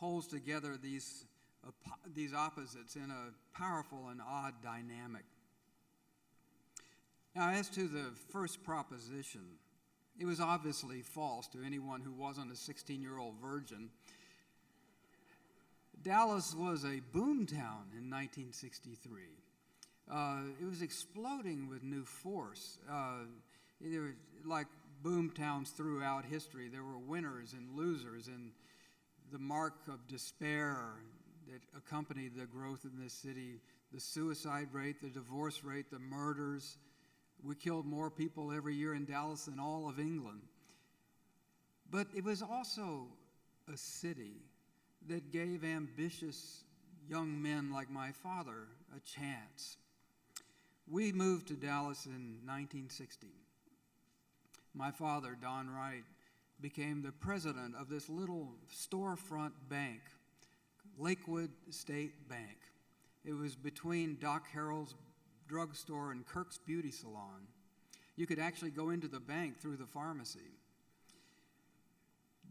holds together these opposites in a powerful and odd dynamic. Now, as to the first proposition, it was obviously false to anyone who wasn't a 16-year-old virgin. Dallas was a boomtown in 1963. It was exploding with new force. There was, like boomtowns throughout history, there were winners and losers, and the mark of despair that accompanied the growth in this city, the suicide rate, the divorce rate, the murders. We killed more people every year in Dallas than all of England. But it was also a city that gave ambitious young men like my father a chance. We moved to Dallas in 1960. My father, Don Wright, became the president of this little storefront bank, Lakewood State Bank. It was between Doc Harrell's drugstore and Kirk's Beauty Salon. You could actually go into the bank through the pharmacy.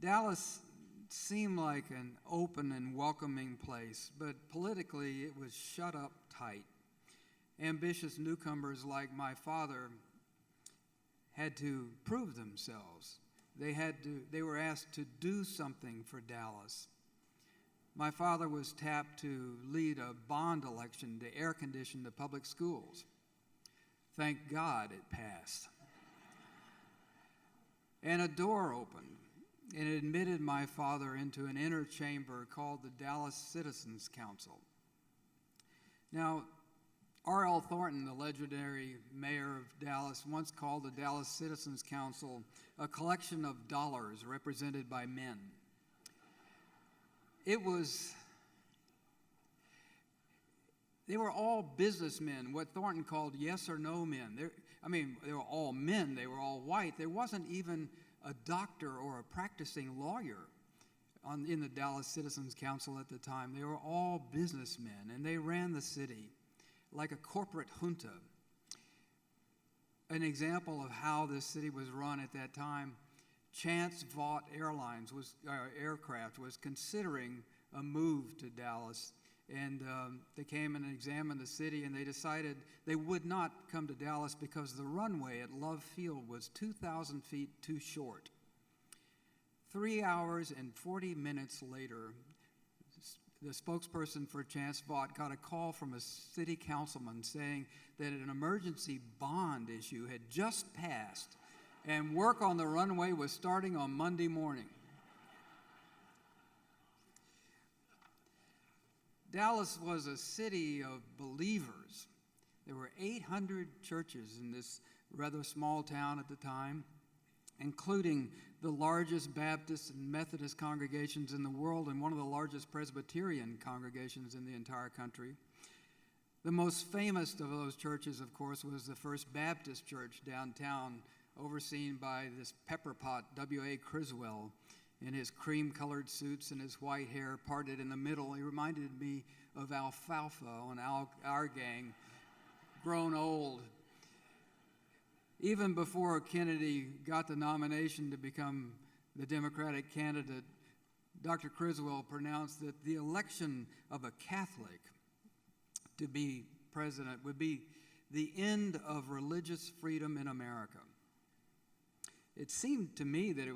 Dallas seemed like an open and welcoming place, but politically it was shut up tight. Ambitious newcomers like my father had to prove themselves. They were asked to do something for Dallas. My father was tapped to lead a bond election to air condition the public schools. Thank God it passed. And a door opened, and it admitted my father into an inner chamber called the Dallas Citizens Council. Now, R.L. Thornton, the legendary mayor of Dallas, once called the Dallas Citizens Council a collection of dollars represented by men. They were all businessmen, what Thornton called yes or no men. They were all men, they were all white. There wasn't even a doctor or a practicing lawyer in the Dallas Citizens Council at the time. They were all businessmen, and they ran the city like a corporate junta. An example of how this city was run at that time, Chance Vought Aircraft was considering a move to Dallas, and they came and examined the city, and they decided they would not come to Dallas because the runway at Love Field was 2,000 feet too short. 3 hours and 40 minutes later, the spokesperson for Chance Vought got a call from a city councilman saying that an emergency bond issue had just passed and work on the runway was starting on Monday morning. Dallas was a city of believers. There were 800 churches in this rather small town at the time, including the largest Baptist and Methodist congregations in the world and one of the largest Presbyterian congregations in the entire country. The most famous of those churches, of course, was the First Baptist Church downtown, overseen by this pepperpot, W.A. Criswell, in his cream-colored suits and his white hair parted in the middle. He reminded me of Alfalfa on Our Gang, grown old. Even before Kennedy got the nomination to become the Democratic candidate, Dr. Criswell pronounced that the election of a Catholic to be president would be the end of religious freedom in America. It seemed to me that it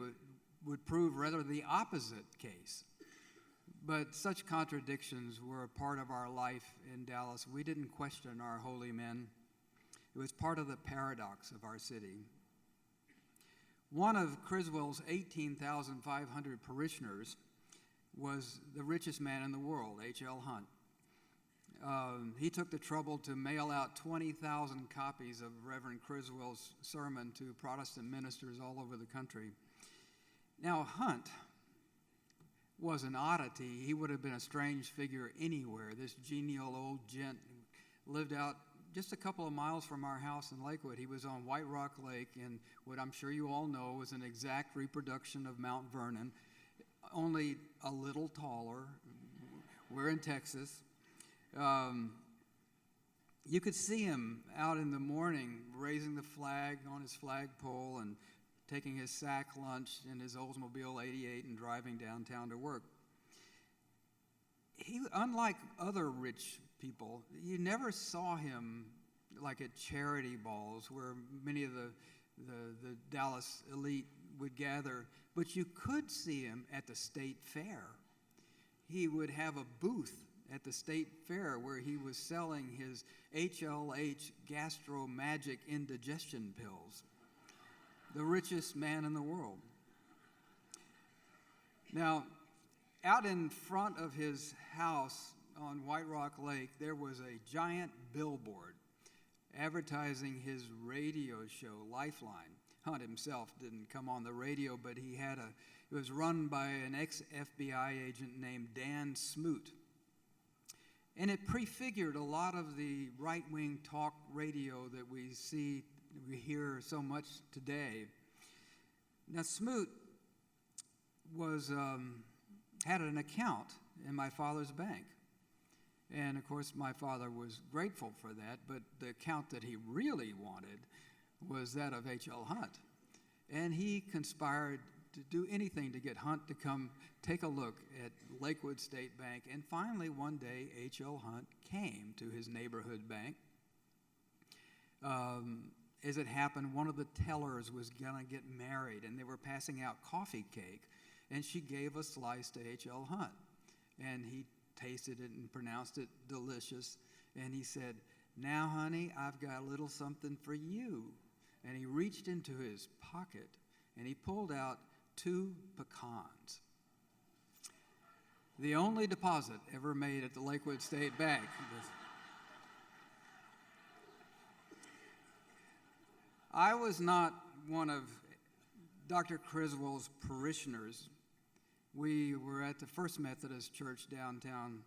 would prove rather the opposite case. But such contradictions were a part of our life in Dallas. We didn't question our holy men. It was part of the paradox of our city. One of Criswell's 18,500 parishioners was the richest man in the world, H.L. Hunt. He took the trouble to mail out 20,000 copies of Reverend Criswell's sermon to Protestant ministers all over the country. Now, Hunt was an oddity. He would have been a strange figure anywhere. This genial old gent lived out just a couple of miles from our house in Lakewood. He was on White Rock Lake in what I'm sure you all know was an exact reproduction of Mount Vernon, only a little taller. We're in Texas. You could see him out in the morning raising the flag on his flagpole and taking his sack lunch in his Oldsmobile 88 and driving downtown to work. he, unlike other rich people, you never saw him like at charity balls where many of the Dallas elite would gather, but you could see him at the state fair. He would have a booth at the state fair where he was selling his HLH Gastro Magic indigestion pills. The richest man in the world. Now, out in front of his house on White Rock Lake, there was a giant billboard advertising his radio show, Lifeline. Hunt himself didn't come on the radio, but it was run by an ex-FBI agent named Dan Smoot. And it prefigured a lot of the right-wing talk radio that we hear so much today. Now, Smoot had an account in my father's bank. And of course, my father was grateful for that, but the account that he really wanted was that of H.L. Hunt. And he conspired to do anything to get Hunt to come take a look at Lakewood State Bank. And finally, one day, H.L. Hunt came to his neighborhood bank. As it happened, one of the tellers was going to get married, and they were passing out coffee cake. And she gave a slice to H.L. Hunt. And he tasted it and pronounced it delicious. And he said, "Now, honey, I've got a little something for you." And he reached into his pocket, and he pulled out 2 pecans. The only deposit ever made at the Lakewood State Bank. I was not one of Dr. Criswell's parishioners. We were at the First Methodist Church downtown,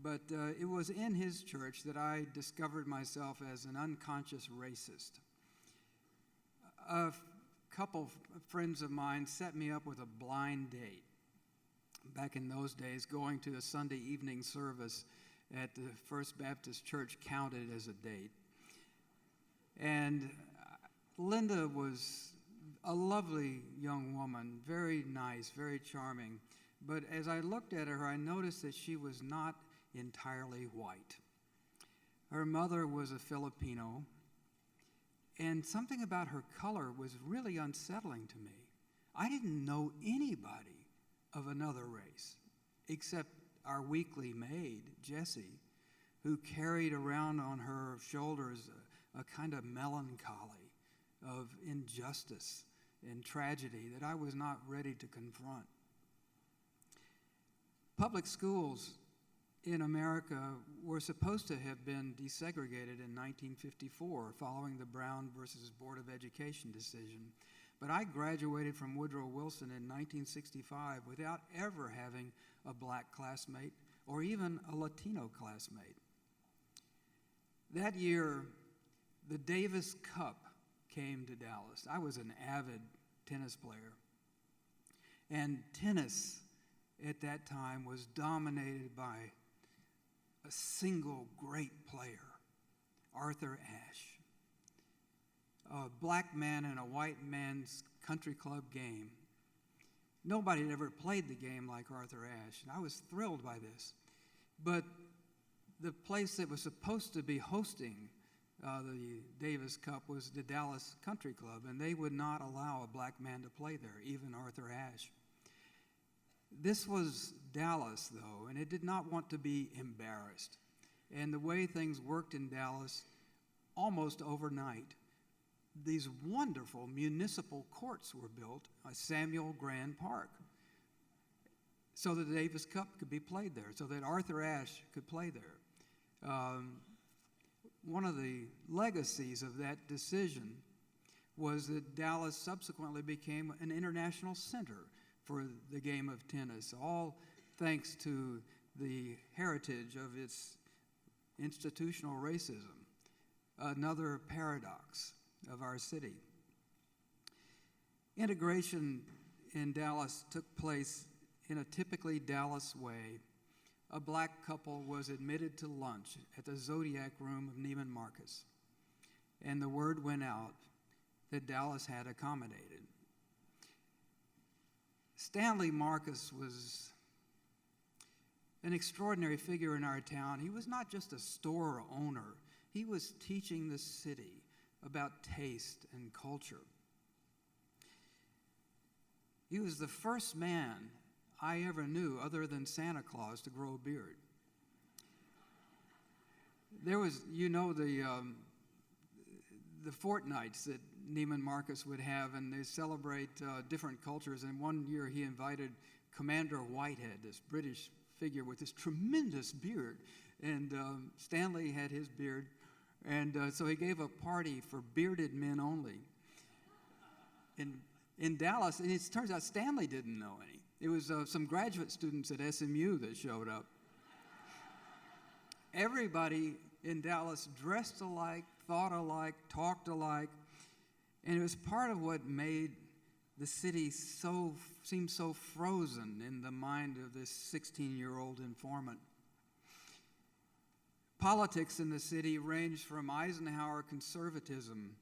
but it was in his church that I discovered myself as an unconscious racist. A couple friends of mine set me up with a blind date. Back in those days, going to a Sunday evening service at the First Baptist Church counted as a date. And Linda was a lovely young woman, very nice, very charming. But as I looked at her, I noticed that she was not entirely white. Her mother was a Filipino, and something about her color was really unsettling to me. I didn't know anybody of another race except our weekly maid, Jessie, who carried around on her shoulders a kind of melancholy of injustice and tragedy that I was not ready to confront. Public schools in America were supposed to have been desegregated in 1954 following the Brown versus Board of Education decision. But I graduated from Woodrow Wilson in 1965 without ever having a black classmate or even a Latino classmate. That year, the Davis Cup came to Dallas. I was an avid tennis player. And tennis at that time was dominated by a single great player, Arthur Ashe. A black man in a white man's country club game. Nobody had ever played the game like Arthur Ashe, and I was thrilled by this. But the place that was supposed to be hosting the Davis Cup was the Dallas Country Club, and they would not allow a black man to play there, even Arthur Ashe. This was Dallas, though, and it did not want to be embarrassed. And the way things worked in Dallas, almost overnight, these wonderful municipal courts were built at Samuel Grand Park so that the Davis Cup could be played there, so that Arthur Ashe could play there. One of the legacies of that decision was that Dallas subsequently became an international center for the game of tennis, all thanks to the heritage of its institutional racism, another paradox of our city. Integration in Dallas took place in a typically Dallas way. A black couple was admitted to lunch at the Zodiac Room of Neiman Marcus, and the word went out that Dallas had accommodated. Stanley Marcus was an extraordinary figure in our town. He was not just a store owner. He was teaching the city about taste and culture. He was the first man I ever knew, other than Santa Claus, to grow a beard. There was, the fortnights that Neiman Marcus would have, and they celebrate different cultures. And one year he invited Commander Whitehead, this British figure with this tremendous beard, and Stanley had his beard, and so he gave a party for bearded men only in Dallas, and it turns out Stanley didn't know any. It was some graduate students at SMU that showed up. Everybody in Dallas dressed alike, thought alike, talked alike, and it was part of what made the city seem so frozen in the mind of this 16-year-old informant. Politics in the city ranged from Eisenhower conservatism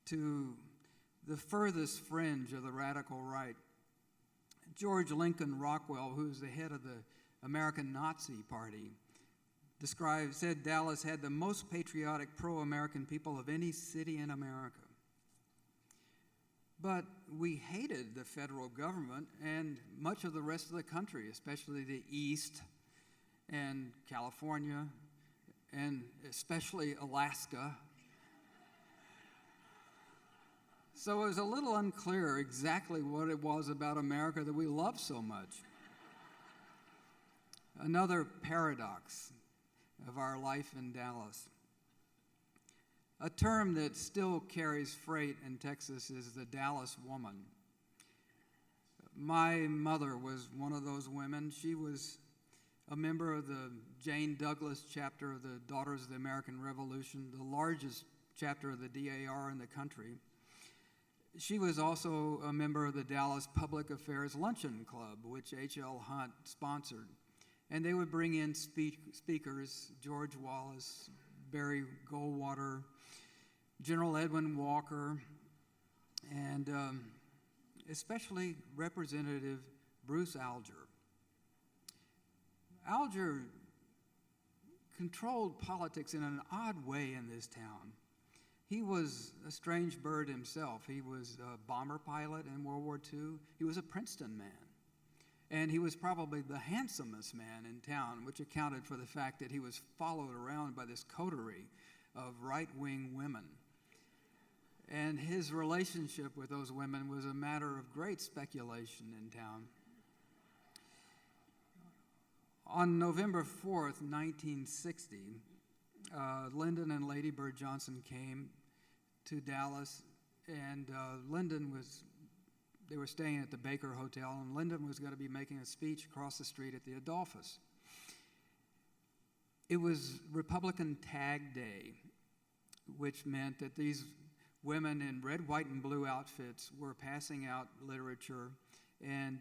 to the furthest fringe of the radical right. George Lincoln Rockwell, who was the head of the American Nazi Party, said Dallas had the most patriotic pro-American people of any city in America. But we hated the federal government and much of the rest of the country, especially the East and California and especially Alaska. So it was a little unclear exactly what it was about America that we love so much. Another paradox of our life in Dallas. A term that still carries freight in Texas is the Dallas woman. My mother was one of those women. She was a member of the Jane Douglas chapter of the Daughters of the American Revolution, the largest chapter of the DAR in the country. She was also a member of the Dallas Public Affairs Luncheon Club, which H.L. Hunt sponsored. And they would bring in speakers, George Wallace, Barry Goldwater, General Edwin Walker, and especially Representative Bruce Alger. Alger controlled politics in an odd way in this town. He was a strange bird himself. He was a bomber pilot in World War II. He was a Princeton man. And he was probably the handsomest man in town, which accounted for the fact that he was followed around by this coterie of right-wing women. And his relationship with those women was a matter of great speculation in town. On November 4th, 1960, Lyndon and Lady Bird Johnson came to Dallas, and they were staying at the Baker Hotel, and Lyndon was going to be making a speech across the street at the Adolphus. It was Republican Tag Day, which meant that these women in red, white, and blue outfits were passing out literature, and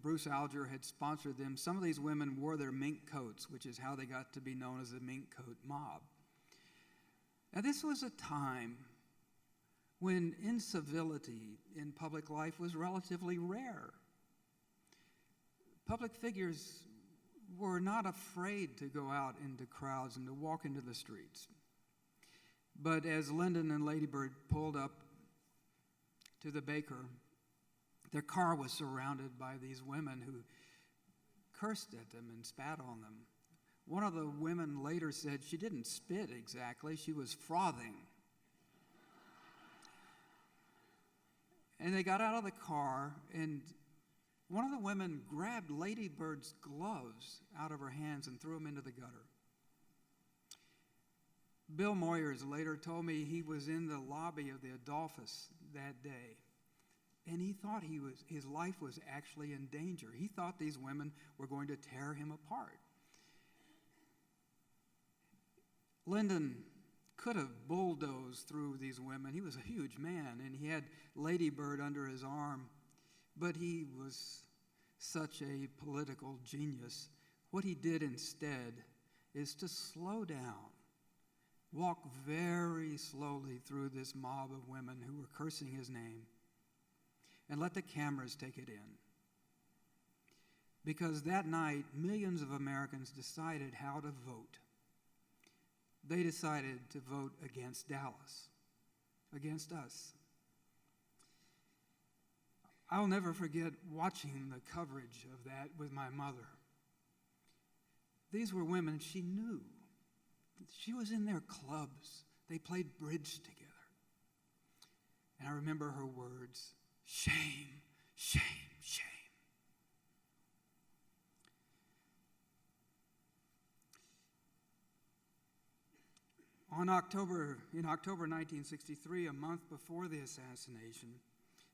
Bruce Alger had sponsored them. Some of these women wore their mink coats, which is how they got to be known as the mink coat mob. Now, this was a time when incivility in public life was relatively rare. Public figures were not afraid to go out into crowds and to walk into the streets. But as Lyndon and Lady Bird pulled up to the Baker, their car was surrounded by these women who cursed at them and spat on them. One of the women later said she didn't spit exactly, she was frothing. And they got out of the car, and one of the women grabbed Lady Bird's gloves out of her hands and threw them into the gutter. Bill Moyers later told me he was in the lobby of the Adolphus that day, and he thought his life was actually in danger. He thought these women were going to tear him apart. Lyndon could have bulldozed through these women. He was a huge man, and he had Lady Bird under his arm, but he was such a political genius. What he did instead is to slow down, walk very slowly through this mob of women who were cursing his name, and let the cameras take it in. because that night, millions of Americans decided how to vote. They decided to vote against Dallas, against us. I'll never forget watching the coverage of that with my mother. These were women she knew. She was in their clubs. They played bridge together. And I remember her words, shame, shame, shame. In October 1963, a month before the assassination,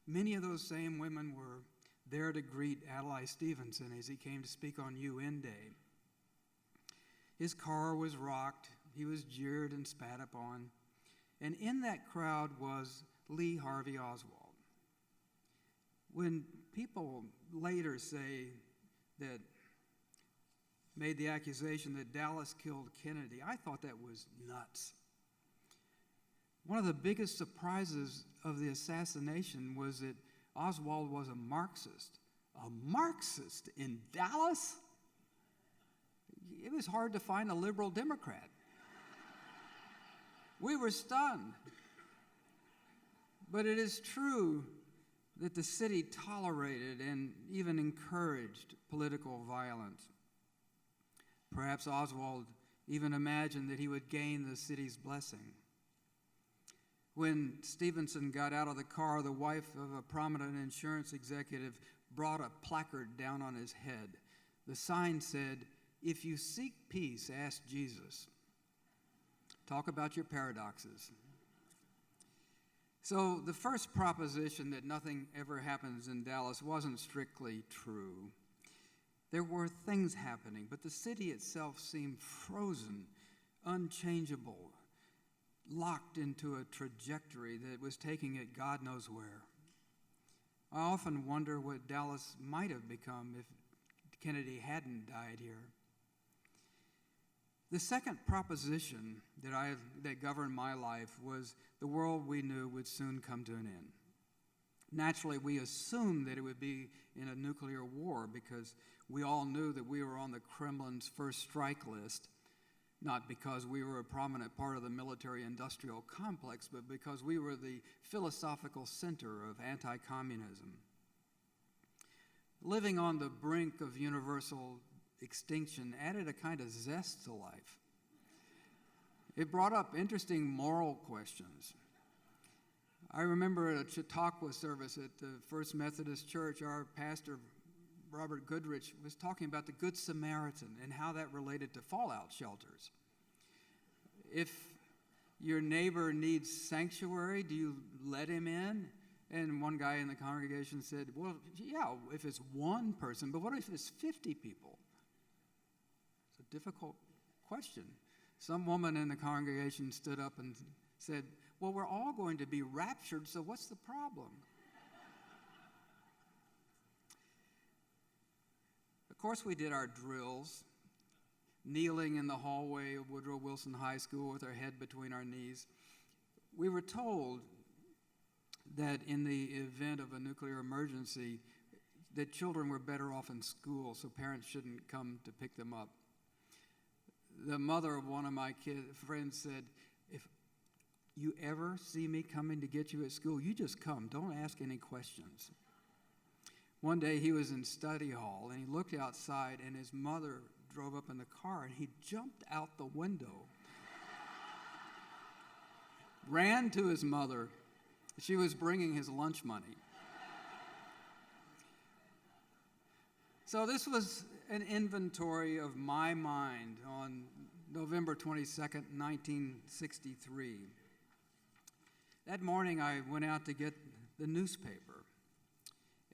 many of those same women were there to greet Adlai Stevenson as he came to speak on UN Day. His car was rocked, he was jeered and spat upon, and in that crowd was Lee Harvey Oswald. When people later say that, made the accusation that Dallas killed Kennedy, I thought that was nuts. One of the biggest surprises of the assassination was that Oswald was a Marxist. A Marxist in Dallas? It was hard to find a liberal Democrat. We were stunned. But it is true that the city tolerated and even encouraged political violence. Perhaps Oswald even imagined that he would gain the city's blessing. When Stevenson got out of the car, the wife of a prominent insurance executive brought a placard down on his head. The sign said, "If you seek peace, ask Jesus." Talk about your paradoxes. So the first proposition that nothing ever happens in Dallas wasn't strictly true. There were things happening, but the city itself seemed frozen, unchangeable, locked into a trajectory that was taking it God knows where. I often wonder what Dallas might have become if Kennedy hadn't died here. The second proposition that governed my life was the world we knew would soon come to an end. Naturally, we assumed that it would be in a nuclear war because we all knew that we were on the Kremlin's first strike list, not because we were a prominent part of the military-industrial complex, but because we were the philosophical center of anti-communism. Living on the brink of universal extinction added a kind of zest to life. It brought up interesting moral questions. I remember at a Chautauqua service at the First Methodist Church, our pastor, Robert Goodrich, was talking about the Good Samaritan and how that related to fallout shelters. If your neighbor needs sanctuary, do you let him in? And one guy in the congregation said, well, yeah, if it's one person, but what if it's 50 people? It's a difficult question. Some woman in the congregation stood up and said, well, we're all going to be raptured, so what's the problem? Of course, we did our drills, kneeling in the hallway of Woodrow Wilson High School with our head between our knees. We were told that in the event of a nuclear emergency, that children were better off in school, so parents shouldn't come to pick them up. The mother of one of my friends said, if you ever see me coming to get you at school, you just come. Don't ask any questions. One day he was in study hall, and he looked outside, and his mother drove up in the car, and he jumped out the window, ran to his mother. She was bringing his lunch money. So this was an inventory of my mind on November 22nd, 1963. That morning I went out to get the newspaper,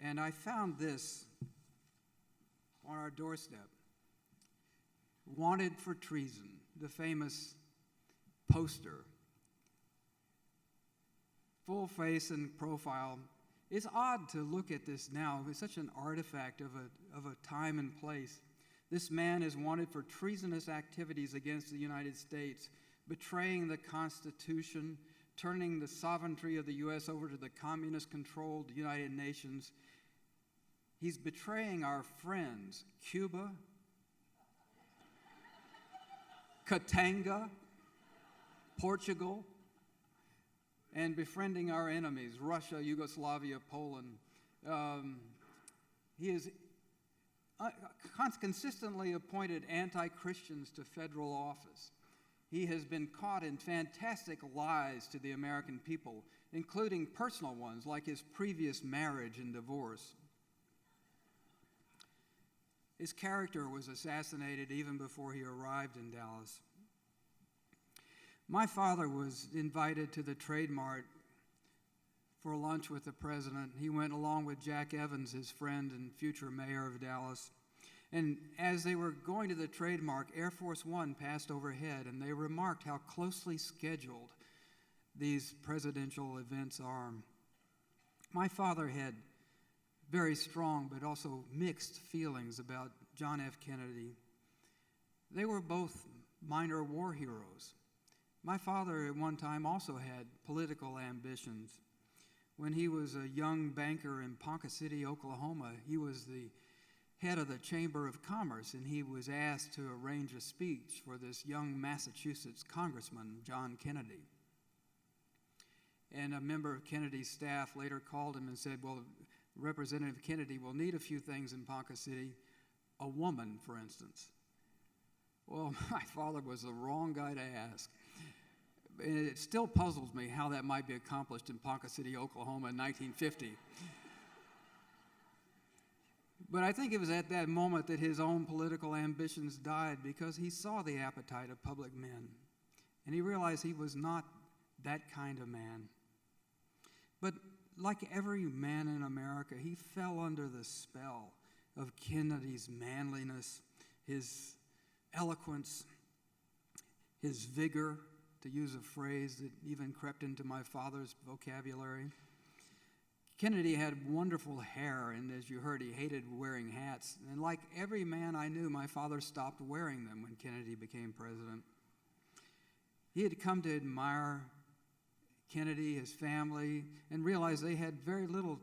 and I found this on our doorstep. Wanted for treason, the famous poster. Full face and profile. It's odd to look at this now. It's such an artifact of a time and place. This man is wanted for treasonous activities against the United States, betraying the Constitution, turning the sovereignty of the U.S. over to the communist-controlled United Nations. He's betraying our friends, Cuba, Katanga, Portugal, and befriending our enemies, Russia, Yugoslavia, Poland. He has consistently appointed anti-Christians to federal office. He has been caught in fantastic lies to the American people, including personal ones like his previous marriage and divorce. His character was assassinated even before he arrived in Dallas. My father was invited to the Trade Mart for lunch with the president. He went along with Jack Evans, his friend and future mayor of Dallas. And as they were going to the Trade Mart, Air Force One passed overhead, and they remarked how closely scheduled these presidential events are. My father had very strong but also mixed feelings about John F. Kennedy. They were both minor war heroes. My father at one time also had political ambitions. When he was a young banker in Ponca City, Oklahoma, he was the head of the Chamber of Commerce, and he was asked to arrange a speech for this young Massachusetts congressman, John Kennedy. And a member of Kennedy's staff later called him and said, well, Representative Kennedy will need a few things in Ponca City, a woman, for instance. Well, my father was the wrong guy to ask. It still puzzles me how that might be accomplished in Ponca City, Oklahoma in 1950. But I think it was at that moment that his own political ambitions died, because he saw the appetite of public men, and he realized he was not that kind of man. But like every man in America, he fell under the spell of Kennedy's manliness, his eloquence, his vigor, to use a phrase that even crept into my father's vocabulary. Kennedy had wonderful hair, and as you heard, he hated wearing hats. And like every man I knew, my father stopped wearing them when Kennedy became president. He had come to admire Kennedy, his family, and realized they had very little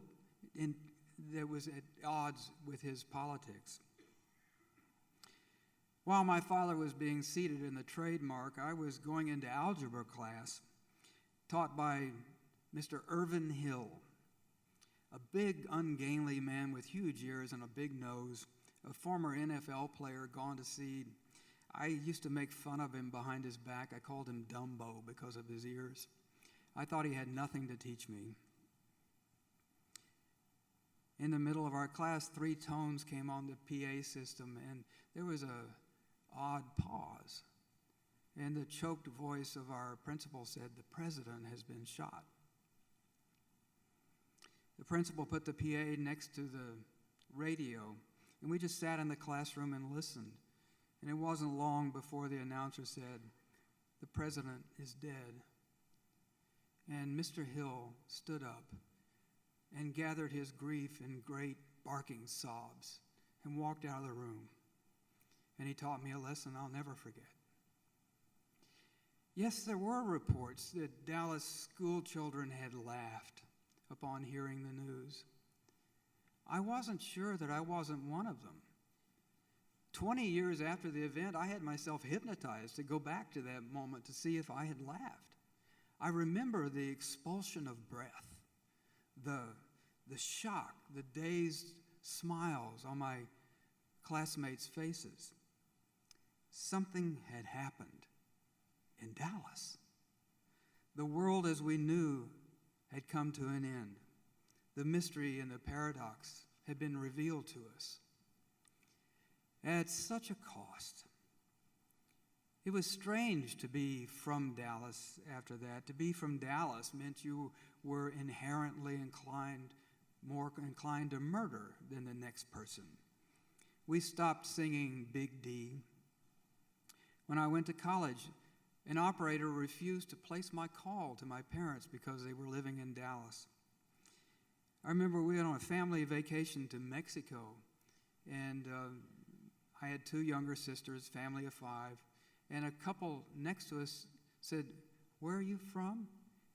that was at odds with his politics. While my father was being seated in the Trade Mart, I was going into algebra class taught by Mr. Irvin Hill, a big, ungainly man with huge ears and a big nose, a former NFL player gone to seed. I used to make fun of him behind his back. I called him Dumbo because of his ears. I thought he had nothing to teach me. In the middle of our class, 3 tones came on the PA system, and there was a odd pause. And the choked voice of our principal said, "The president has been shot." The principal put the PA next to the radio, and we just sat in the classroom and listened. And it wasn't long before the announcer said, "The president is dead." And Mr. Hill stood up and gathered his grief in great barking sobs and walked out of the room. And he taught me a lesson I'll never forget. Yes, there were reports that Dallas school children had laughed upon hearing the news. I wasn't sure that I wasn't one of them. 20 years after the event, I had myself hypnotized to go back to that moment to see if I had laughed. I remember the expulsion of breath, the shock, the dazed smiles on my classmates' faces. Something had happened in Dallas. The world as we knew had come to an end. The mystery and the paradox had been revealed to us at such a cost. It was strange to be from Dallas after that. To be from Dallas meant you were inherently more inclined to murder than the next person. We stopped singing Big D. When I went to college, an operator refused to place my call to my parents because they were living in Dallas. I remember we went on a family vacation to Mexico, and I had 2 younger sisters, family of 5, and a couple next to us said, "Where are you from?"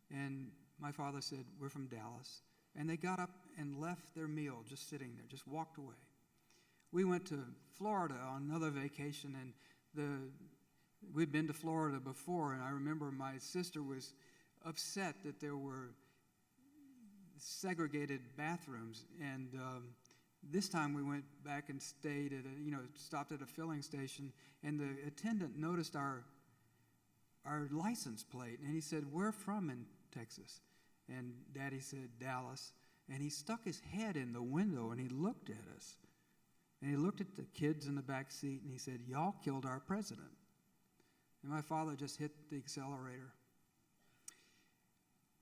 And my father said, "We're from Dallas." And they got up and left their meal just sitting there, just walked away. We went to Florida on another vacation, and we'd been to Florida before, and I remember my sister was upset that there were segregated bathrooms, and this time we went back and stayed at stopped at a filling station, and the attendant noticed our license plate, and he said, "Where from in Texas?" And Daddy said, "Dallas." And he stuck his head in the window and he looked at us. And he looked at the kids in the back seat and he said, "Y'all killed our president." And my father just hit the accelerator.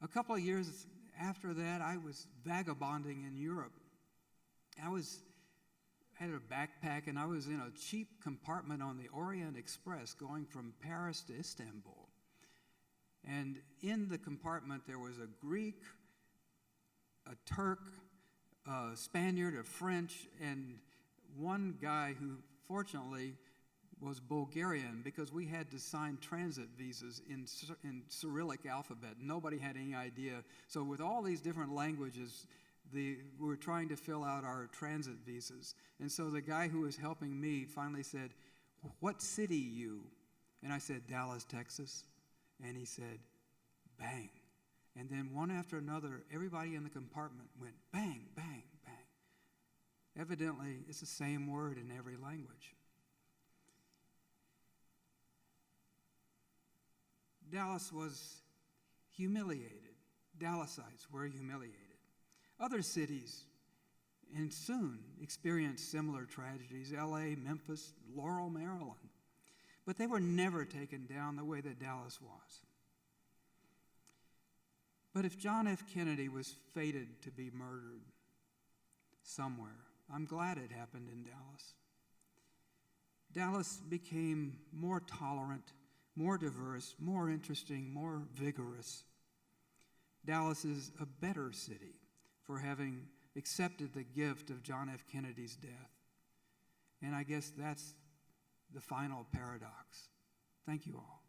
A couple of years after that, I was vagabonding in Europe. I had a backpack and I was in a cheap compartment on the Orient Express going from Paris to Istanbul. And in the compartment there was a Greek, a Turk, a Spaniard, a French, and one guy who fortunately was Bulgarian, because we had to sign transit visas in Cyrillic alphabet. Nobody had any idea. So with all these different languages, we were trying to fill out our transit visas. And so the guy who was helping me finally said, "What city you?" And I said, "Dallas, Texas." And he said, "Bang." And then one after another, everybody in the compartment went bang, bang, bang. Evidently, it's the same word in every language. Dallas was humiliated. Dallasites were humiliated. Other cities, and soon, experienced similar tragedies: LA, Memphis, Laurel, Maryland. But they were never taken down the way that Dallas was. But if John F. Kennedy was fated to be murdered somewhere, I'm glad it happened in Dallas. Dallas became more tolerant, more diverse, more interesting, more vigorous. Dallas is a better city for having accepted the gift of John F. Kennedy's death. And I guess that's the final paradox. Thank you all.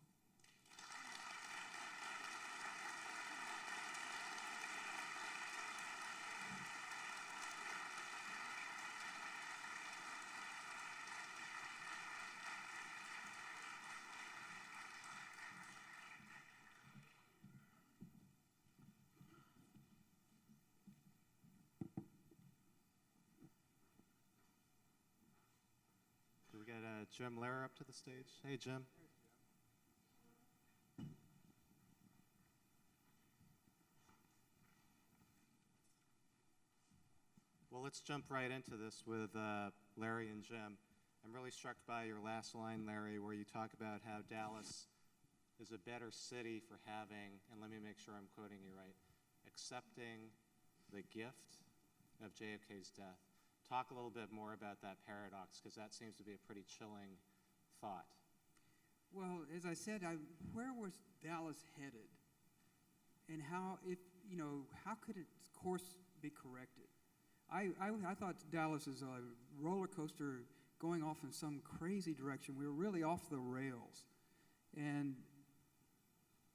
We got Jim Lehrer up to the stage. Hey, Jim. Well, let's jump right into this with Larry and Jim. I'm really struck by your last line, Larry, where you talk about how Dallas is a better city for having, and let me make sure I'm quoting you right, accepting the gift of JFK's death. Talk a little bit more about that paradox, because that seems to be a pretty chilling thought. Well, as I said, where was Dallas headed? And how could its course be corrected? I thought Dallas is a roller coaster going off in some crazy direction. We were really off the rails. And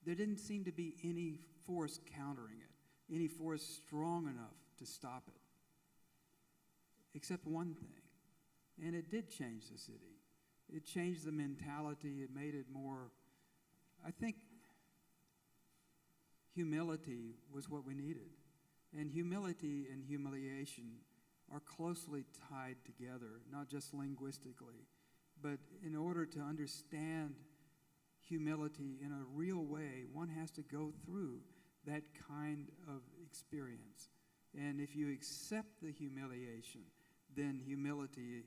there didn't seem to be any force countering it, any force strong enough to stop it. Except one thing, and it did change the city. It changed the mentality. It made it more, I think, humility was what we needed. And humility and humiliation are closely tied together, not just linguistically, but in order to understand humility in a real way, one has to go through that kind of experience. And if you accept the humiliation, then humility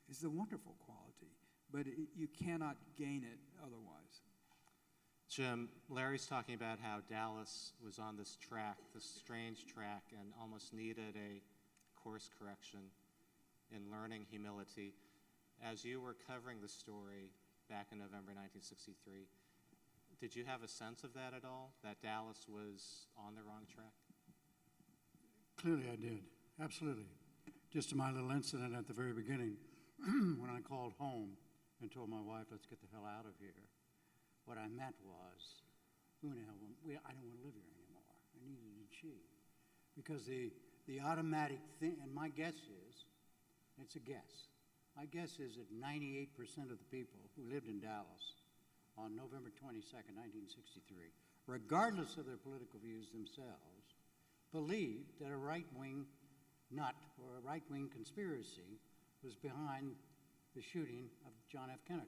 is a wonderful quality, but you cannot gain it otherwise. Jim, Larry's talking about how Dallas was on this track, this strange track, and almost needed a course correction in learning humility. As you were covering the story back in November 1963, did you have a sense of that at all, that Dallas was on the wrong track? Clearly I did, absolutely. Just my little incident at the very beginning, when I called home and told my wife, "Let's get the hell out of here," what I meant was, I don't want to live here anymore, and neither did she. Because the the automatic thing, and my guess is, it's a guess, my guess is that 98% of the people who lived in Dallas on November 22nd, 1963, regardless of their political views themselves, believed that a right-wing nut or a right-wing conspiracy was behind the shooting of John F. Kennedy.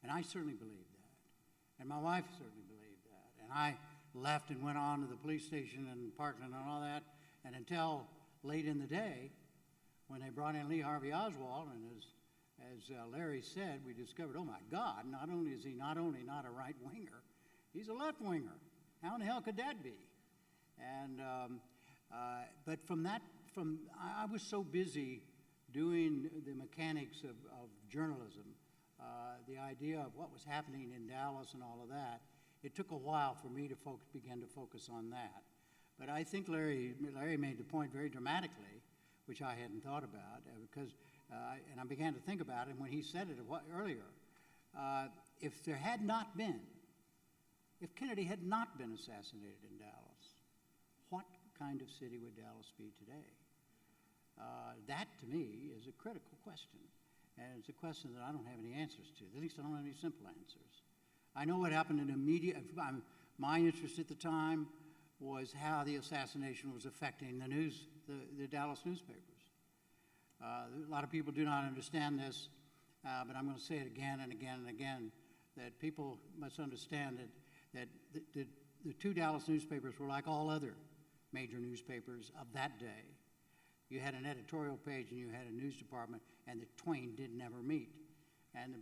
And I certainly believed that. And my wife certainly believed that. And I left and went on to the police station in Parkland and all that. And until late in the day, when they brought in Lee Harvey Oswald, and as Larry said, we discovered, oh my God, not only is he not a right-winger, he's a left-winger. How in the hell could that be? And but I was so busy doing the mechanics of journalism, the idea of what was happening in Dallas and all of that, it took a while for me to begin to focus on that. But I think Larry made the point very dramatically, which I hadn't thought about, because, and I began to think about it when he said it earlier. If Kennedy had not been assassinated in Dallas, what kind of city would Dallas be today? That, to me, is a critical question. And it's a question that I don't have any answers to. At least I don't have any simple answers. I know what happened in the media. My interest at the time was how the assassination was affecting the Dallas newspapers. A lot of people do not understand this, but I'm going to say it again and again and again, that people must understand that the two Dallas newspapers were like all other major newspapers of that day. You had an editorial page and you had a news department, and the twain did never meet. And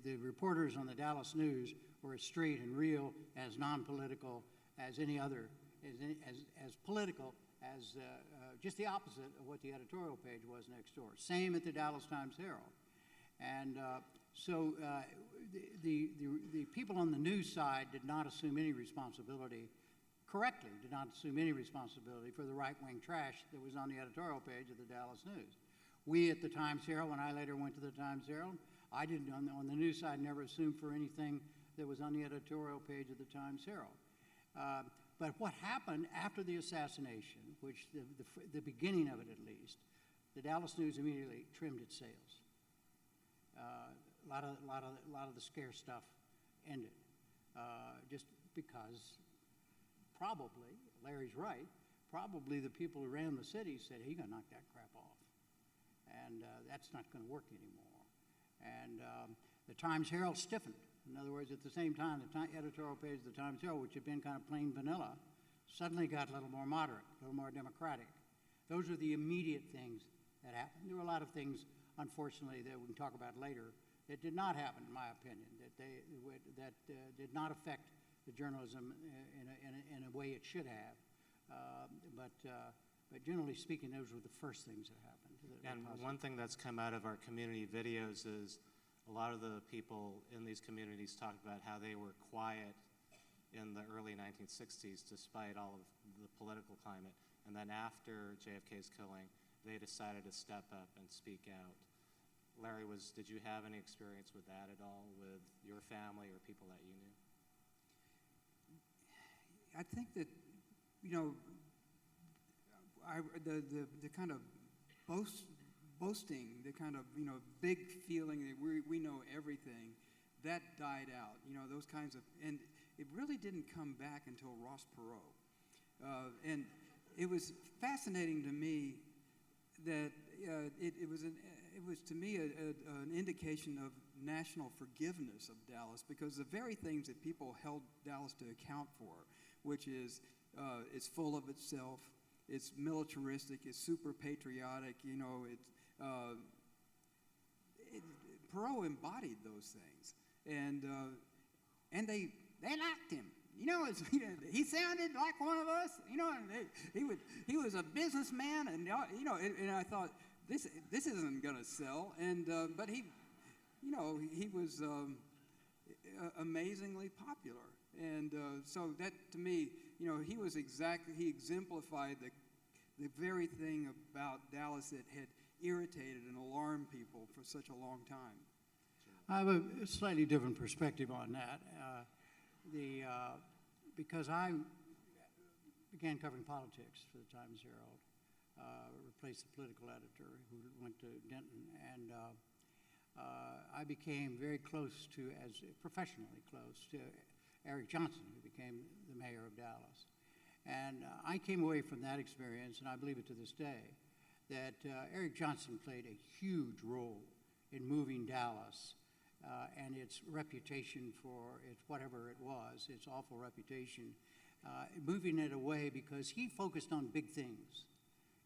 the reporters on the Dallas News were as straight and real, as non-political as any other, as political as just the opposite of what the editorial page was next door. Same at the Dallas Times-Herald. And so the people on the news side did not assume any responsibility, correctly did not assume any responsibility for the right-wing trash that was on the editorial page of the Dallas News. We at the Times-Herald, when I later went to the Times-Herald, I didn't, on the news side, never assumed for anything that was on the editorial page of the Times-Herald. But what happened after the assassination, which the beginning of it at least, the Dallas News immediately trimmed its sails. A lot of the scare stuff ended, just because probably, Larry's right, probably the people who ran the city said, he gonna knock that crap off. And that's not gonna work anymore. And the Times-Herald stiffened. In other words, at the same time, the editorial page of the Times-Herald, which had been kind of plain vanilla, suddenly got a little more moderate, a little more democratic. Those are the immediate things that happened. There were a lot of things, unfortunately, that we can talk about later that did not happen, in my opinion, that did not affect the journalism in a way it should have. But generally speaking, those were the first things that happened. And one thing that's come out of our community videos is a lot of the people in these communities talked about how they were quiet in the early 1960s despite all of the political climate. And then after JFK's killing, they decided to step up and speak out. Larry, did you have any experience with that at all, with your family or people that you knew? I think that, the kind of boasting, the kind of, big feeling that we know everything, that died out. Those kinds of, and it really didn't come back until Ross Perot. And it was fascinating to me that it was to me an indication of national forgiveness of Dallas, because the very things that people held Dallas to account for, which is it's full of itself, it's militaristic, it's super patriotic, Perot embodied those things, and they liked him. He sounded like one of us. He was a businessman, and and I thought this isn't going to sell. And but he was amazingly popular, and so that to me, he exemplified the very thing about Dallas that had irritated and alarmed people for such a long time. I have a slightly different perspective on that. Because I began covering politics for the Times-Herald replaced the political editor who went to Denton, and I became very close to, professionally close to Eric Johnson, who became the mayor of Dallas. And I came away from that experience, and I believe it to this day, that Eric Johnson played a huge role in moving Dallas and its reputation for its whatever it was, its awful reputation, moving it away because he focused on big things.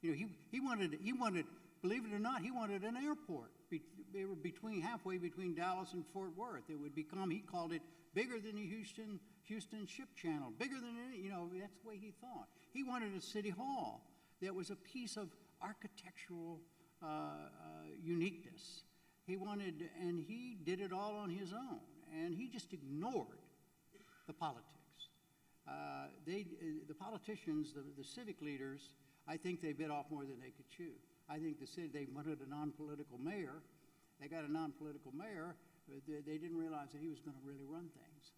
You know, he wanted, believe it or not, he wanted an airport. They were halfway between Dallas and Fort Worth. It would become, he called it bigger than the Houston Ship Channel, bigger than any, that's the way he thought. He wanted a city hall that was a piece of architectural uniqueness. He wanted, and he did it all on his own, and he just ignored the politics. The politicians, the civic leaders, I think they bit off more than they could chew. I think they wanted a non-political mayor. They got a non-political mayor, but they didn't realize that he was going to really run things,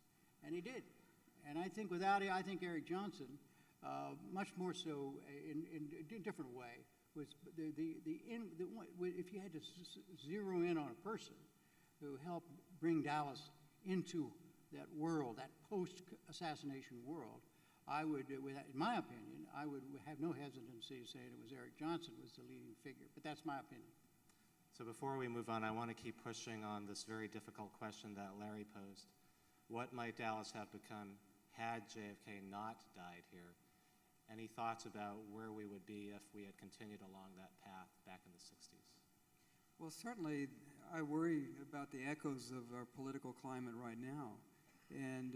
and he did. And I think Eric Johnson, much more so in a different way, was if you had to zero in on a person who helped bring Dallas into that world, that post-assassination world, I would, in my opinion, I would have no hesitancy to say it was Eric Johnson was the leading figure, but that's my opinion. So before we move on, I want to keep pushing on this very difficult question that Larry posed. What might Dallas have become had JFK not died here? Any thoughts about where we would be if we had continued along that path back in the 60s? Well, certainly I worry about the echoes of our political climate right now. And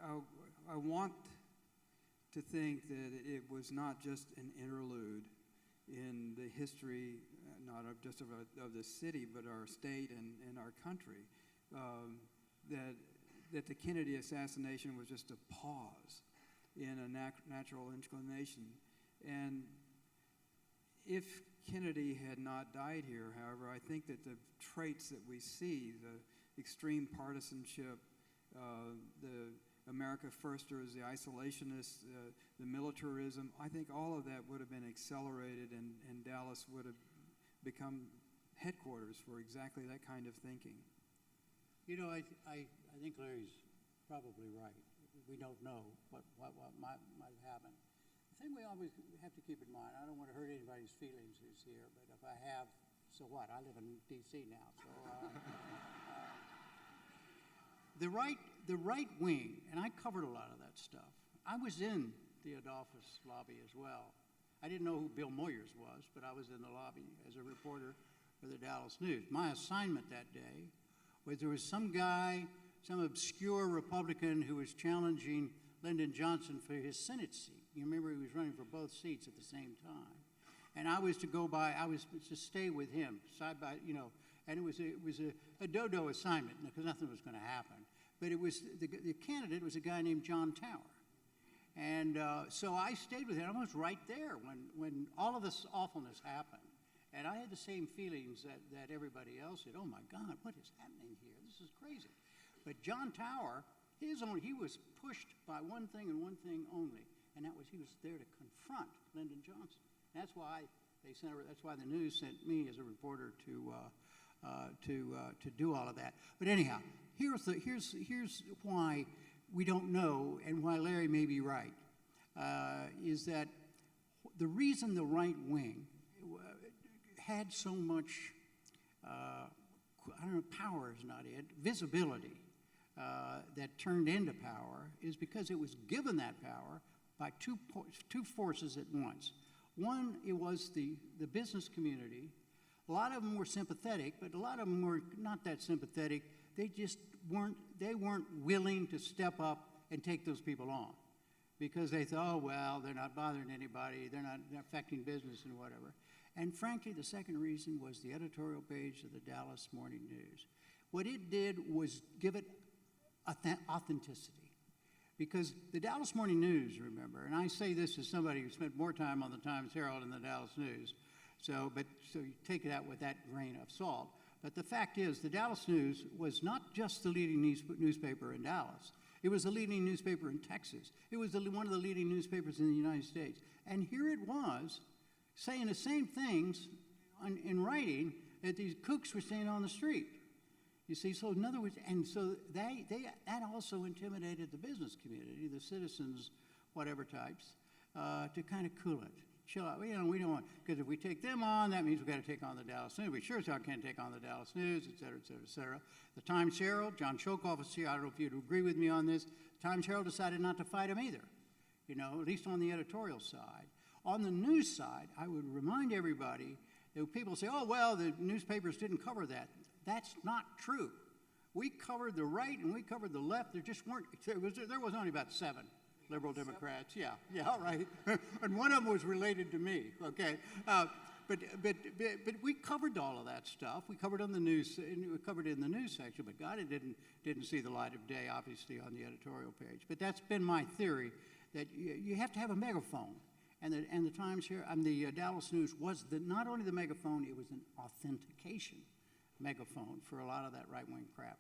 I want to think that it was not just an interlude in the history, not of just of the city, but our state and our country, that the Kennedy assassination was just a pause in a natural inclination. And if Kennedy had not died here, however, I think that the traits that we see, the extreme partisanship, the America Firsters, the isolationists, the militarism, I think all of that would have been accelerated, and Dallas would have become headquarters for exactly that kind of thinking. I think Larry's probably right. We don't know what might happen. The thing we always have to keep in mind, I don't want to hurt anybody's feelings who's here, but if I have, so what? I live in D.C. now, so the right wing, and I covered a lot of that stuff. I was in the Adolphus lobby as well. I didn't know who Bill Moyers was, but I was in the lobby as a reporter for the Dallas News. My assignment that day was there was some guy, some obscure Republican who was challenging Lyndon Johnson for his Senate seat. You remember he was running for both seats at the same time. And I was to stay with him, side by, and it was a dodo assignment because nothing was going to happen. But it was, the candidate was a guy named John Tower. And so I stayed with him. I was right there when all of this awfulness happened. And I had the same feelings that everybody else did. Oh my God, what is happening here? This is crazy. But John Tower, he was pushed by one thing and one thing only, and that was he was there to confront Lyndon Johnson. That's why that's why the news sent me as a reporter to do all of that. But anyhow, here's why we don't know, and why Larry may be right, is that the reason the right wing had so much, power is not it, visibility that turned into power is because it was given that power by two forces at once. One, it was the business community. A lot of them were sympathetic, but a lot of them were not that sympathetic. They just weren't willing to step up and take those people on because they thought, oh, well, they're not bothering anybody, they're not affecting business and whatever. And frankly, the second reason was the editorial page of the Dallas Morning News. What it did was give it authenticity. Because the Dallas Morning News, remember, and I say this as somebody who spent more time on the Times-Herald than the Dallas News, so you take it out with that grain of salt. But the fact is, the Dallas News was not just the leading newspaper in Dallas. It was the leading newspaper in Texas. It was one of the leading newspapers in the United States. And here it was saying the same things in writing that these kooks were saying on the street. You see, so in other words, and so that also intimidated the business community, the citizens, whatever types, to kind of cool it. Chill out. You know, we don't want, because if we take them on, that means we've got to take on the Dallas News. We sure as hell can't take on the Dallas News, et cetera, et cetera, et cetera. The Times Herald, John Chokoff is here. I don't know if you'd agree with me on this. The Times Herald decided not to fight him either, you know, at least on the editorial side. On the news side, I would remind everybody that people say, oh, well, the newspapers didn't cover that. That's not true. We covered the right and we covered the left. There just weren't, there was only about 7 liberal Democrats. Yeah, all right. And one of them was related to me, okay? But we covered all of that stuff. We covered on the news, we covered it in the news section, but God, it didn't see the light of day, obviously, on the editorial page. But that's been my theory, that you have to have a megaphone. And the Times here, the Dallas News was not only the megaphone, it was an authentication megaphone for a lot of that right-wing crap.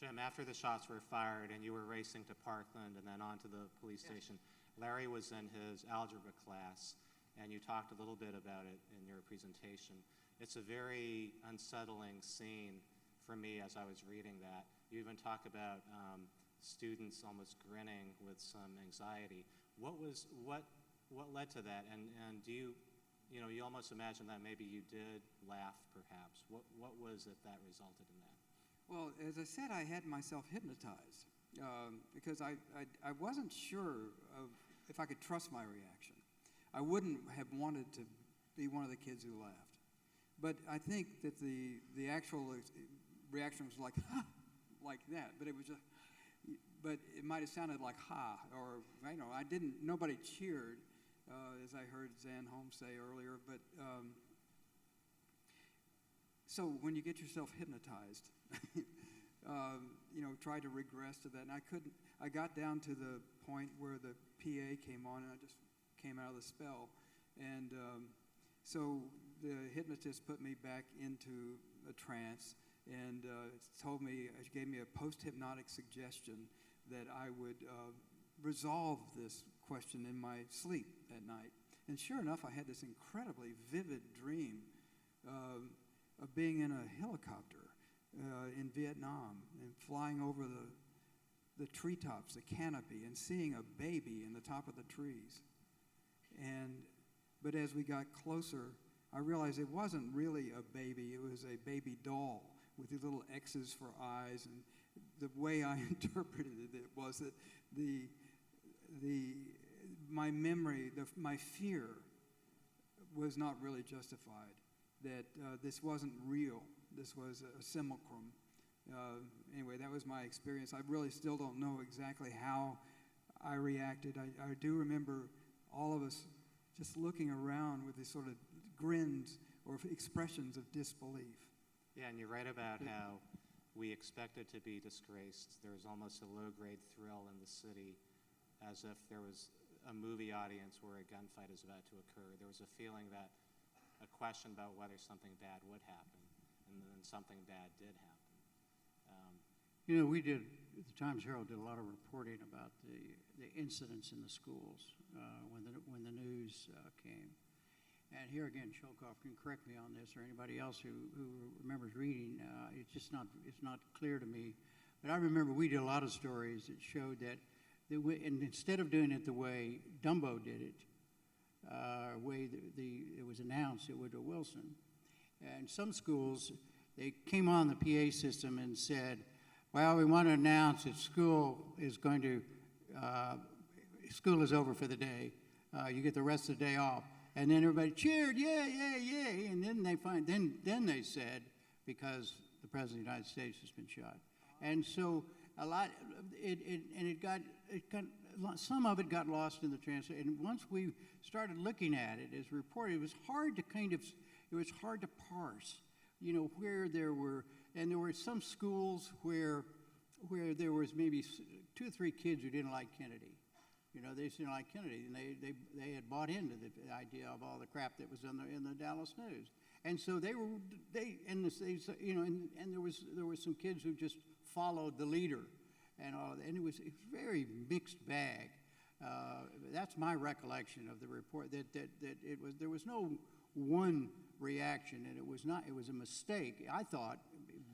Jim, after the shots were fired and you were racing to Parkland and then on to the police station, Larry was in his algebra class, and you talked a little bit about it in your presentation. It's a very unsettling scene for me as I was reading that. You even talk about students almost grinning with some anxiety. What led to that? And do you almost imagine that maybe you did laugh, perhaps. What was it that resulted in that? Well, as I said, I had myself hypnotized because I wasn't sure of if I could trust my reaction. I wouldn't have wanted to be one of the kids who laughed. But I think that the actual reaction was like, ha, like that. But it was just, but it might have sounded like ha, or, you know, nobody cheered, as I heard Zan Holmes say earlier. But so when you get yourself hypnotized, try to regress to that. And I couldn't, I got down to the point where the PA came on and I just came out of the spell. And so the hypnotist put me back into a trance and gave me a post-hypnotic suggestion that I would resolve this question in my sleep at night. And sure enough, I had this incredibly vivid dream of being in a helicopter in Vietnam and flying over the treetops, the canopy, and seeing a baby in the top of the trees. But as we got closer, I realized it wasn't really a baby. It was a baby doll with these little X's for eyes. And the way I interpreted it was that my memory, my fear was not really justified, that this wasn't real. This was a simulacrum. Anyway, that was my experience. I really still don't know exactly how I reacted. I do remember all of us just looking around with these sort of grins or expressions of disbelief. Yeah, and you're right about how we expected to be disgraced. There was almost a low-grade thrill in the city, as if there was a movie audience where a gunfight is about to occur. There was a feeling that a question about whether something bad would happen, and then something bad did happen. We did, the Times Herald did a lot of reporting about the incidents in the schools when the news came. And here again, Chokoff can correct me on this, or anybody else who remembers reading. It's not clear to me. But I remember we did a lot of stories that showed that, and instead of doing it the way Dumbo did it, way it was announced at Woodrow Wilson, and some schools, they came on the PA system and said, well, we want to announce that school is over for the day. You get the rest of the day off. And then everybody cheered, yay, yay, yay. And then they said, because the President of the United States has been shot. And so some of it got lost in the translation. And once we started looking at it as reported, it was hard to parse, where there were some schools where there was maybe 2 or 3 kids who didn't like Kennedy. They didn't like Kennedy, and they had bought into the idea of all the crap that was in the Dallas News. And so there were some kids who just followed the leader. and all of that. And it was a very mixed bag. That's my recollection of the report, that there was no one reaction, and it was a mistake. I thought,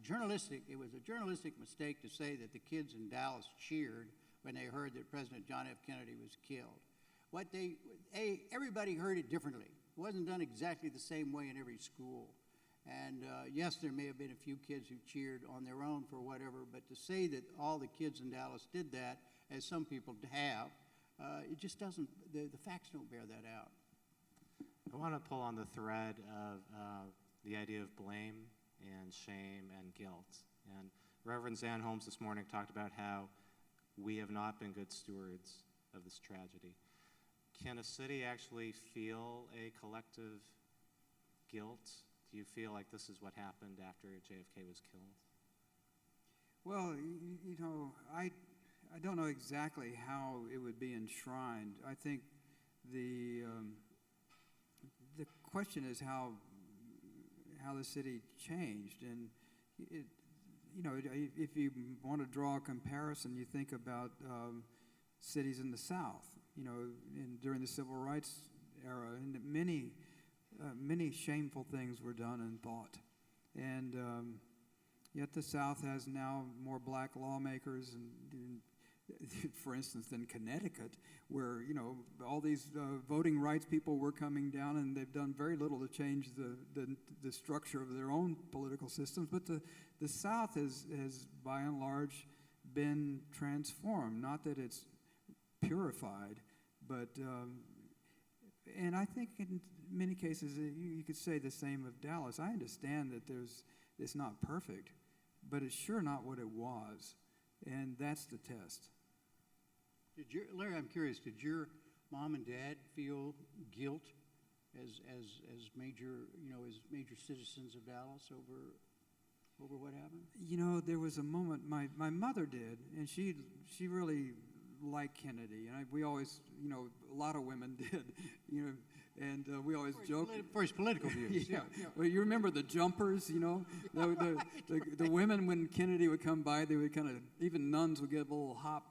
it was a journalistic mistake to say that the kids in Dallas cheered when they heard that President John F. Kennedy was killed. Everybody heard it differently. It wasn't done exactly the same way in every school. And yes, there may have been a few kids who cheered on their own for whatever, but to say that all the kids in Dallas did that, as some people have, it just doesn't, the facts don't bear that out. I want to pull on the thread of the idea of blame and shame and guilt. And Reverend Zan Holmes this morning talked about how we have not been good stewards of this tragedy. Can a city actually feel a collective guilt? Do you feel like this is what happened after JFK was killed? Well, I don't know exactly how it would be enshrined. I think the question is how the city changed, and if you want to draw a comparison, you think about cities in the South. During the Civil Rights era, and many shameful things were done and thought, and yet the South has now more black lawmakers, and for instance, than Connecticut, where all these voting rights people were coming down, and they've done very little to change the structure of their own political systems. But the South has by and large been transformed. Not that it's purified, but and I think in many cases you could say the same of Dallas. I understand that it's not perfect, but it's sure not what it was, and that's the test. Larry, I'm curious, did your mom and dad feel guilt as major citizens of Dallas over what happened? There was a moment my mother did, and she really liked Kennedy, and we always, a lot of women did, and we always joke for his political views. yeah. Well, you remember the jumpers, the women, when Kennedy would come by, they would kind of, even nuns would get a little hop.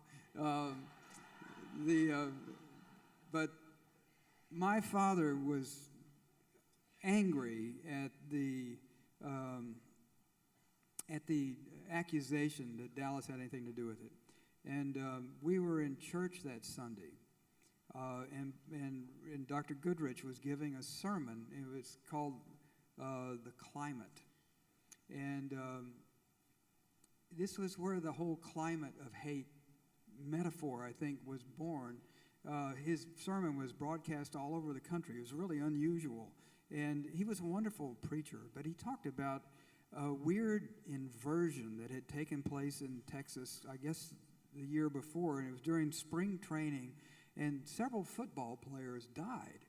But my father was angry at the accusation that Dallas had anything to do with it. And we were in church that Sunday, and Dr. Goodrich was giving a sermon. It was called The Climate. And this was where the whole climate of hate metaphor, I think, was born. His sermon was broadcast all over the country. It was really unusual. And he was a wonderful preacher, but he talked about a weird inversion that had taken place in Texas, I guess, the year before, and it was during spring training, and several football players died.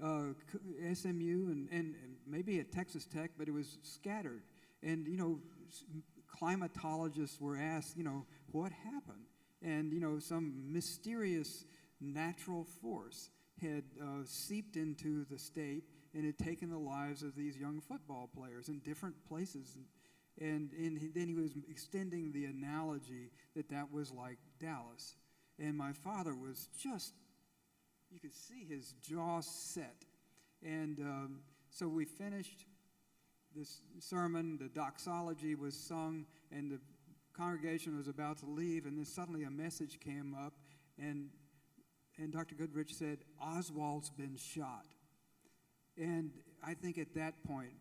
SMU and maybe at Texas Tech, but it was scattered. And, climatologists were asked, what happened? And, some mysterious natural force had seeped into the state and had taken the lives of these young football players in different places. And then he was extending the analogy that was like Dallas. And my father was just, you could see his jaw set. And so we finished this sermon, the doxology was sung, and the congregation was about to leave, and then suddenly a message came up, and Dr. Goodrich said, Oswald's been shot. And I think at that point,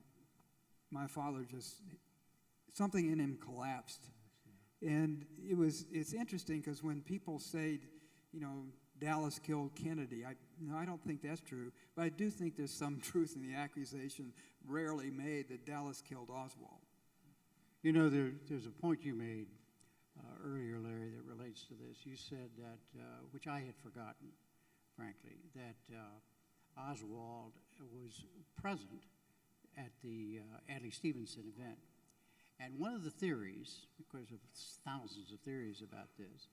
my father just, something in him collapsed. And it's interesting because when people say, Dallas killed Kennedy, I don't think that's true, but I do think there's some truth in the accusation rarely made that Dallas killed Oswald. There's a point you made earlier, Larry, that relates to this. You said that, which I had forgotten, frankly, that Oswald was present at the Adlai Stevenson event. And one of the theories, because of thousands of theories about this,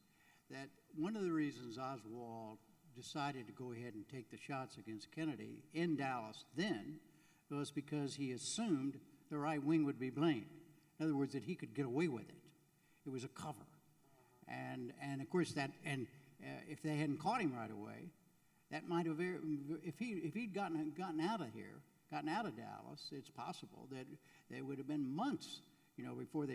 that one of the reasons Oswald decided to go ahead and take the shots against Kennedy in Dallas then was because he assumed the right wing would be blamed. In other words, that he could get away with it. It was a cover. And of course if they hadn't caught him right away, that might have, if he'd gotten out of here, gotten out of Dallas, it's possible that there would have been months, before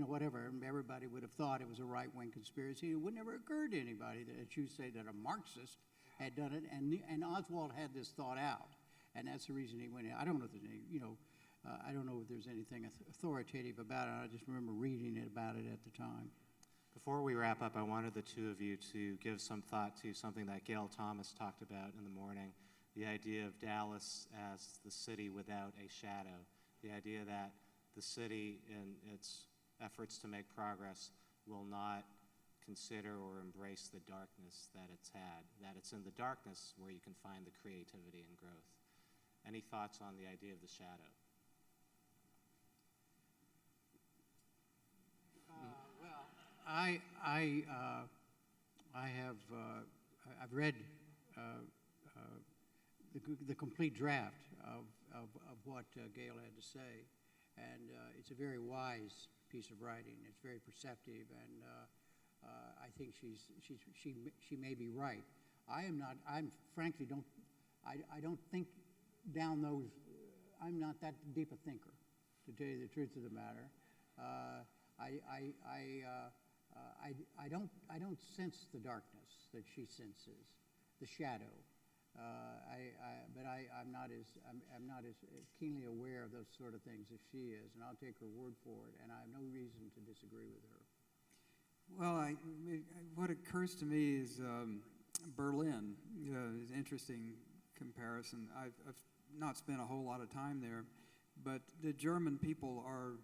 whatever, everybody would have thought it was a right-wing conspiracy. It would never occur to anybody that, as you say, that a Marxist had done it, and Oswald had this thought out, and that's the reason he went in. I don't know if there's any, I don't know if there's anything authoritative about it. I just remember reading about it at the time. Before we wrap up, I wanted the two of you to give some thought to something that Gail Thomas talked about in the morning, the idea of Dallas as the city without a shadow, the idea that the city, in its efforts to make progress, will not consider or embrace the darkness that it's had, that it's in the darkness where you can find the creativity and growth. Any thoughts on the idea of the shadow? I've read the complete draft of what Gail had to say, and it's a very wise piece of writing. It's very perceptive, and I think she may be right. I'm frankly don't think down those. I'm not that deep a thinker, to tell you the truth of the matter. I don't sense the darkness that she senses, the shadow. But I'm not as keenly aware of those sort of things as she is, and I'll take her word for it. And I have no reason to disagree with her. Well, what occurs to me is Berlin is an interesting comparison. I've not spent a whole lot of time there, but the German people are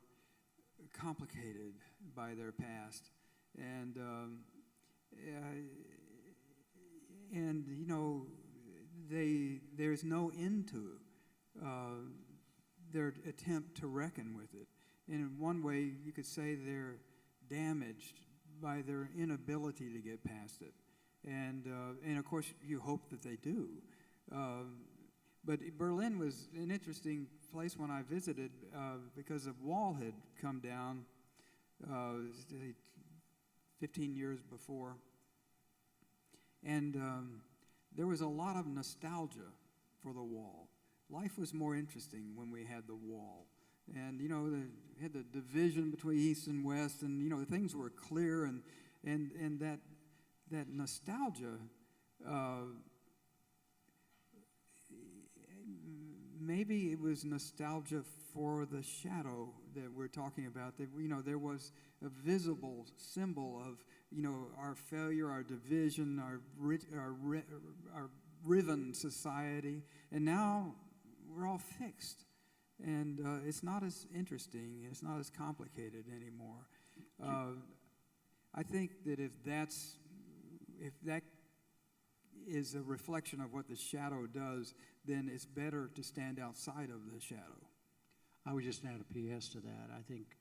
complicated by their past, and there's no end to their attempt to reckon with it. And in one way, you could say they're damaged by their inability to get past it, and of course you hope that they do. But Berlin was an interesting place when I visited because the wall had come down 15 years before. And there was a lot of nostalgia for the wall. Life was more interesting when we had the wall. And, they had the division between East and West, and, things were clear, and that nostalgia, maybe it was nostalgia for the shadow that we're talking about, that, there was a visible symbol of, our failure, our division, our riven society, and now we're all fixed. And it's not as interesting, it's not as complicated anymore. I think that if that is a reflection of what the shadow does, then it's better to stand outside of the shadow. I would just add a PS to that. I think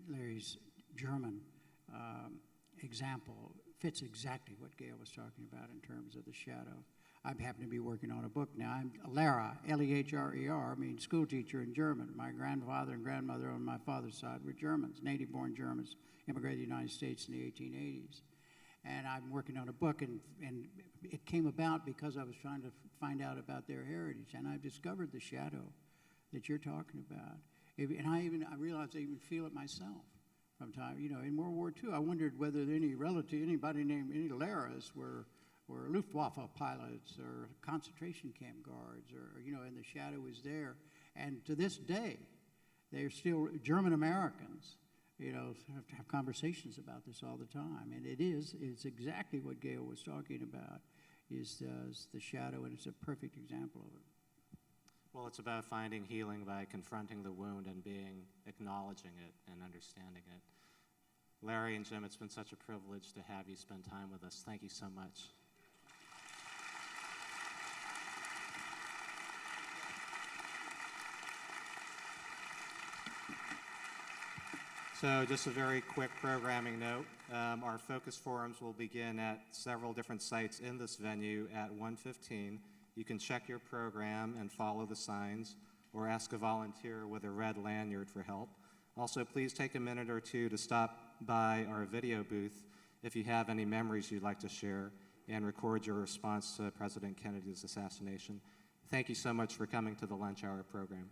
Larry's German example fits exactly what Gail was talking about in terms of the shadow. I happen to be working on a book now. I'm Lehrer, L-E-H-R-E-R, means school teacher in German. My grandfather and grandmother on my father's side were Germans, native-born Germans, immigrated to the United States in the 1880s. And I'm working on a book, and it came about because I was trying to find out about their heritage, and I've discovered the shadow that you're talking about. And I realized I even feel it myself from time. In World War II, I wondered whether anybody named any Lehrers were Luftwaffe pilots or concentration camp guards, or and the shadow is there. And to this day, they're still German Americans. Have conversations about this all the time, and it's exactly what Gail was talking about, is the shadow, and it's a perfect example of it. Well, it's about finding healing by confronting the wound and acknowledging it and understanding it. Larry and Jim, it's been such a privilege to have you spend time with us. Thank you so much. So just a very quick programming note. Our focus forums will begin at several different sites in this venue at 1:15. You can check your program and follow the signs, or ask a volunteer with a red lanyard for help. Also, please take a minute or two to stop by our video booth if you have any memories you'd like to share and record your response to President Kennedy's assassination. Thank you so much for coming to the lunch hour program.